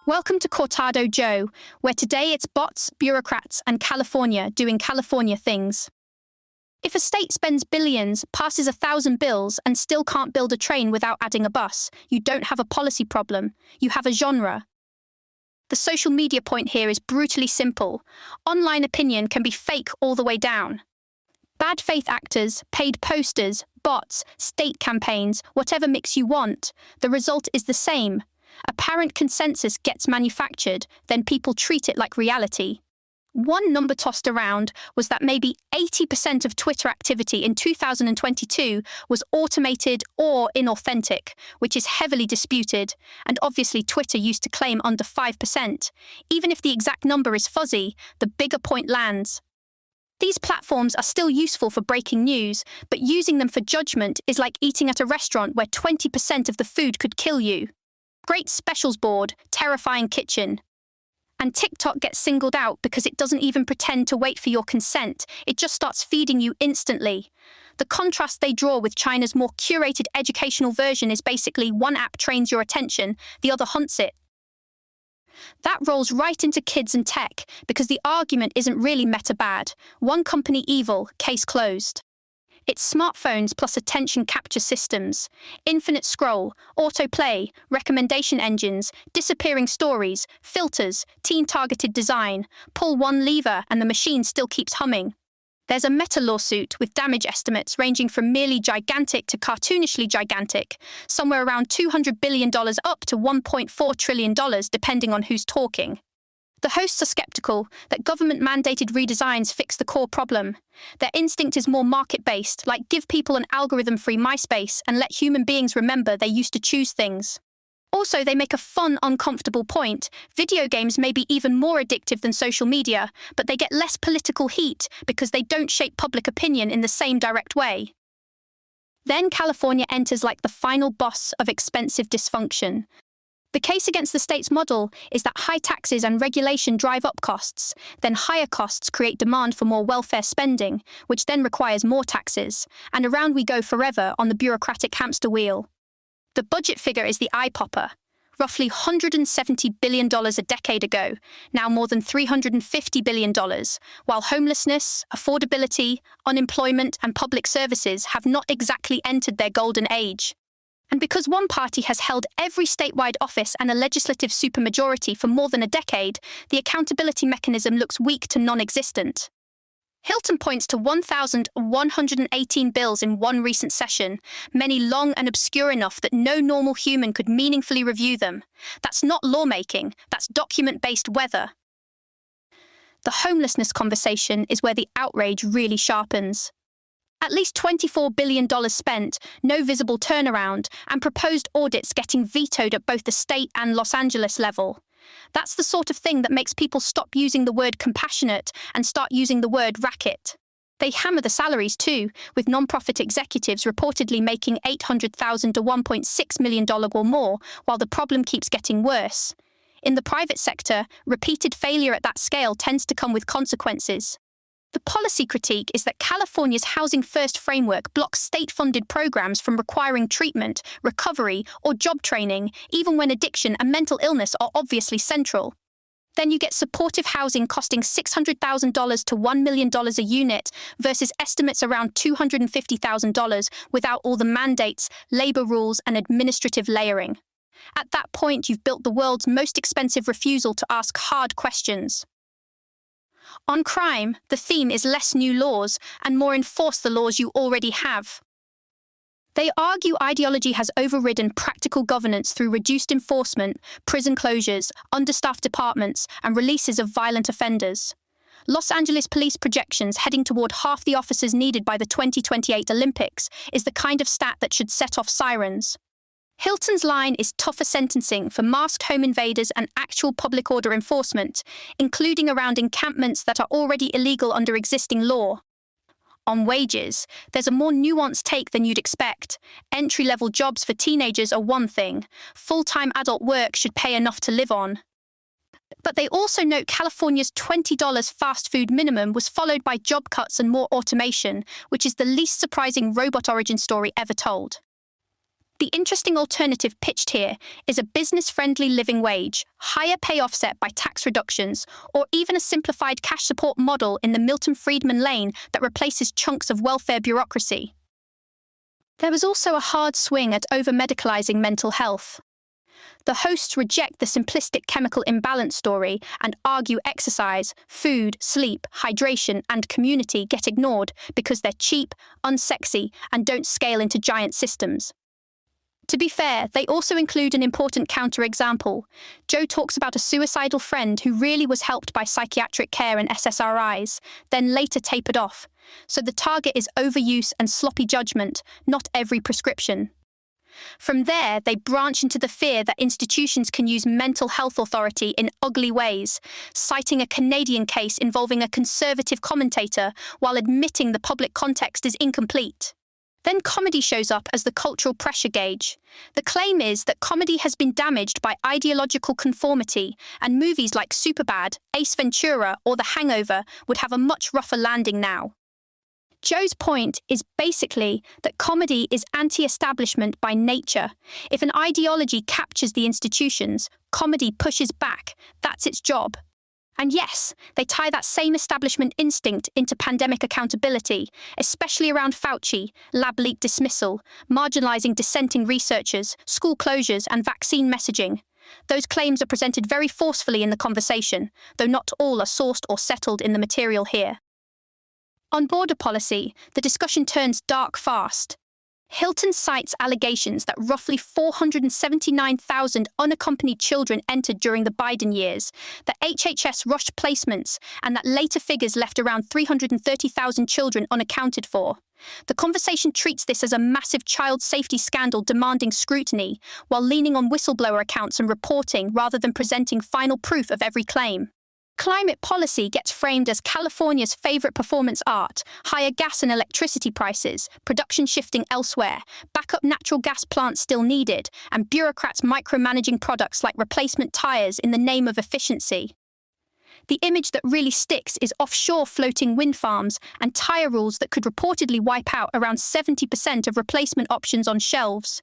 Welcome to Cortado Joe, where today it's bots, bureaucrats, and California doing California things. If a state spends billions, passes 1,000 bills, and still can't build a train without adding a bus, you don't have a policy problem, you have a genre. The social media point here is brutally simple. Online opinion can be fake all the way down. Bad faith actors, paid posters, bots, state campaigns, whatever mix you want, the result is the same. Apparent consensus gets manufactured, then people treat it like reality. One number tossed around was that maybe 80% of Twitter activity in 2022 was automated or inauthentic, which is heavily disputed, and obviously Twitter used to claim under 5%. Even if the exact number is fuzzy, the bigger point lands. These platforms are still useful for breaking news, but using them for judgment is like eating at a restaurant where 20% of the food could kill you. Great specials board, terrifying kitchen. And TikTok gets singled out because it doesn't even pretend to wait for your consent, it just starts feeding you instantly. The contrast they draw with China's more curated educational version is basically one app trains your attention, the other hunts it. That rolls right into kids and tech, because the argument isn't really meta bad. One company evil, case closed. It's smartphones plus attention capture systems, infinite scroll, autoplay, recommendation engines, disappearing stories, filters, teen-targeted design. Pull one lever and the machine still keeps humming. There's a meta lawsuit with damage estimates ranging from merely gigantic to cartoonishly gigantic, somewhere around $200 billion up to $1.4 trillion depending on who's talking. The hosts are skeptical that government-mandated redesigns fix the core problem. Their instinct is more market-based, like give people an algorithm-free MySpace and let human beings remember they used to choose things. Also, they make a fun, uncomfortable point. Video games may be even more addictive than social media, but they get less political heat because they don't shape public opinion in the same direct way. Then California enters like the final boss of expensive dysfunction. The case against the state's model is that high taxes and regulation drive up costs, then higher costs create demand for more welfare spending, which then requires more taxes, and around we go forever on the bureaucratic hamster wheel. The budget figure is the eye-popper, roughly $170 billion a decade ago, now more than $350 billion, while homelessness, affordability, unemployment, and public services have not exactly entered their golden age. And because one party has held every statewide office and a legislative supermajority for more than a decade, the accountability mechanism looks weak to non-existent. Hilton points to 1,118 bills in one recent session, many long and obscure enough that no normal human could meaningfully review them. That's not lawmaking, that's document-based weather. The homelessness conversation is where the outrage really sharpens. At least $24 billion spent, no visible turnaround, and proposed audits getting vetoed at both the state and Los Angeles level. That's the sort of thing that makes people stop using the word compassionate and start using the word racket. They hammer the salaries too, with nonprofit executives reportedly making $800,000 to $1.6 million or more, while the problem keeps getting worse. In the private sector, repeated failure at that scale tends to come with consequences. The policy critique is that California's Housing First framework blocks state-funded programs from requiring treatment, recovery, or job training, even when addiction and mental illness are obviously central. Then you get supportive housing costing $600,000 to $1 million a unit versus estimates around $250,000 without all the mandates, labor rules, and administrative layering. At that point, you've built the world's most expensive refusal to ask hard questions. On crime, the theme is less new laws and more enforce the laws you already have. They argue ideology has overridden practical governance through reduced enforcement, prison closures, understaffed departments, and releases of violent offenders. Los Angeles police projections heading toward half the officers needed by the 2028 Olympics is the kind of stat that should set off sirens. Hilton's line is tougher sentencing for masked home invaders and actual public order enforcement, including around encampments that are already illegal under existing law. On wages, there's a more nuanced take than you'd expect. Entry-level jobs for teenagers are one thing. Full-time adult work should pay enough to live on. But they also note California's $20 fast food minimum was followed by job cuts and more automation, which is the least surprising robot origin story ever told. The interesting alternative pitched here is a business-friendly living wage, higher pay offset by tax reductions, or even a simplified cash support model in the Milton Friedman lane that replaces chunks of welfare bureaucracy. There was also a hard swing at over-medicalizing mental health. The hosts reject the simplistic chemical imbalance story and argue exercise, food, sleep, hydration, and community get ignored because they're cheap, unsexy, and don't scale into giant systems. To be fair, they also include an important counterexample. Joe talks about a suicidal friend who really was helped by psychiatric care and SSRIs, then later tapered off. So the target is overuse and sloppy judgment, not every prescription. From there, they branch into the fear that institutions can use mental health authority in ugly ways, citing a Canadian case involving a conservative commentator while admitting the public context is incomplete. Then comedy shows up as the cultural pressure gauge. The claim is that comedy has been damaged by ideological conformity, and movies like Superbad, Ace Ventura, or The Hangover would have a much rougher landing now. Joe's point is basically that comedy is anti-establishment by nature. If an ideology captures the institutions, comedy pushes back. That's its job. And yes, they tie that same establishment instinct into pandemic accountability, especially around Fauci, lab leak dismissal, marginalizing dissenting researchers, school closures, and vaccine messaging. Those claims are presented very forcefully in the conversation, though not all are sourced or settled in the material here. On border policy, the discussion turns dark fast. Hilton cites allegations that roughly 479,000 unaccompanied children entered during the Biden years, that HHS rushed placements, and that later figures left around 330,000 children unaccounted for. The conversation treats this as a massive child safety scandal demanding scrutiny, while leaning on whistleblower accounts and reporting rather than presenting final proof of every claim. Climate policy gets framed as California's favorite performance art: higher gas and electricity prices, production shifting elsewhere, backup natural gas plants still needed, and bureaucrats micromanaging products like replacement tires in the name of efficiency. The image that really sticks is offshore floating wind farms and tire rules that could reportedly wipe out around 70% of replacement options on shelves.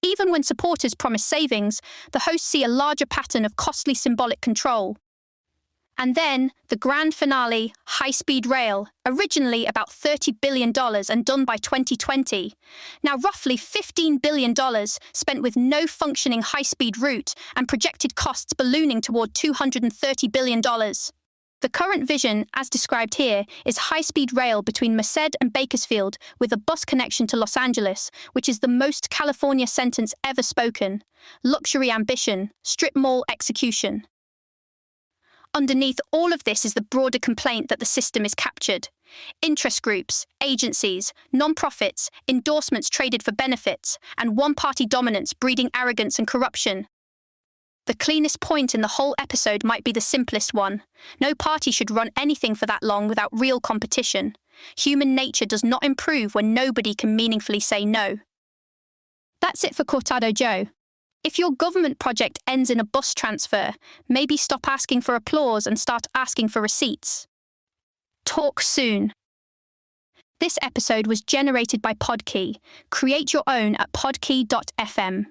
Even when supporters promise savings, the hosts see a larger pattern of costly symbolic control. And then, the grand finale, high-speed rail, originally about $30 billion and done by 2020. Now roughly $15 billion spent with no functioning high-speed route and projected costs ballooning toward $230 billion. The current vision, as described here, is high-speed rail between Merced and Bakersfield with a bus connection to Los Angeles, which is the most California sentence ever spoken. Luxury ambition, strip mall execution. Underneath all of this is the broader complaint that the system is captured. Interest groups, agencies, non-profits, endorsements traded for benefits, and one-party dominance breeding arrogance and corruption. The cleanest point in the whole episode might be the simplest one. No party should run anything for that long without real competition. Human nature does not improve when nobody can meaningfully say no. That's it for Cortado Joe. If your government project ends in a bus transfer, maybe stop asking for applause and start asking for receipts. Talk soon. This episode was generated by Podkey. Create your own at podkey.fm.